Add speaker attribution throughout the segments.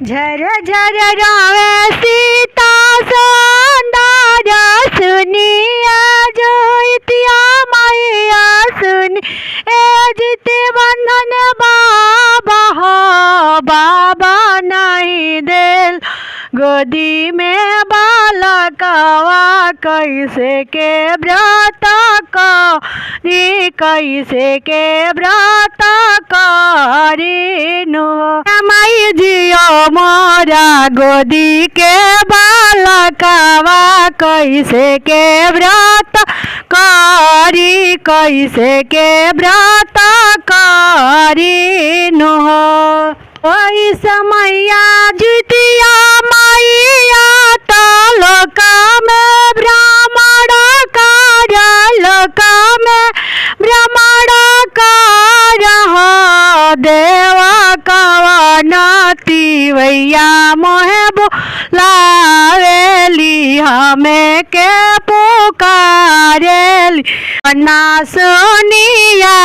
Speaker 1: झर झर रावे सीता सौंदर्य सुनिया जोतिया मैया सुनी जिते बंधन बाबा हो बाबा नहीं दिल गोदी में बालकवा कैसे के व्रत करी कैसे के व्रत करी नो माई जियो मोरा गोदी के बालकवा कैसे के व्रत करी कैसे के व्रत करी नो ओई समैया जुतिया मैया लोक में ब्राह्मण कार्य लोक में ब्राह्मण कार्य हो देवा कवनती वैया मोहे बोलावेली हमें के पुकारेली ना सुनिया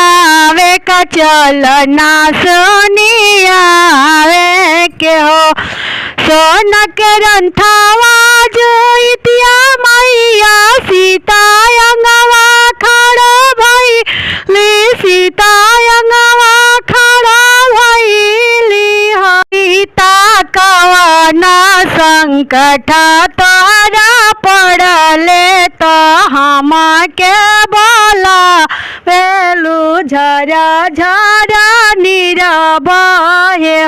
Speaker 1: वे का चल ना सुनिया वे के हो सोन के रंथावा जोतिया मैया सीता अंगवा खड़ा भई ली सीता अंगवा खड़ा भईली सीता कवना संकट तोरा पड़ले तो हम के बोला वेलू झरा झरा नीरबहे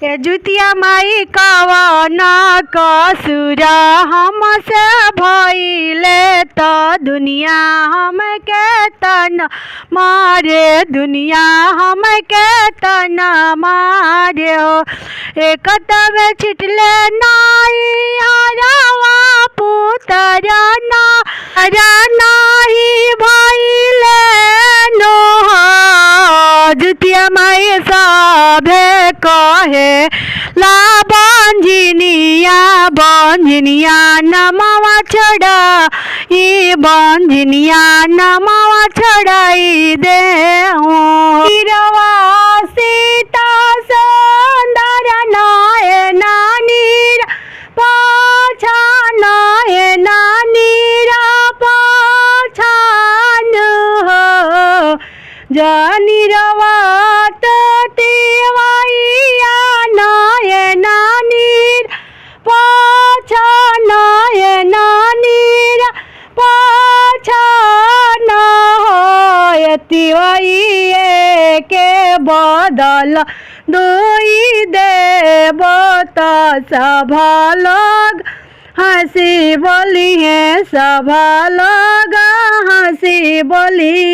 Speaker 1: ए जुतिया माई कवना कसुर हमसे भइले तो दुनिया हम के तन मारे दुनिया हम के तन मारे हो एक तब छिटले नाई हरावा पुतर ना नाही भइले नो जुतिया माई सभे कहे ला बंजनिया नमवा चढ़ा ई बंजनिया नमवा चढ़ाई दे हीरवा सीता सुंदर नयन नीर पाछान नयन नीर पाछान हो जनिरवा तेवाइया नयन नीर पाछान नयन नीर पाछान हो तिवाइए के बदल दुई देवता सभा लोग हंसी बोली है सभा लोग हंसी बोली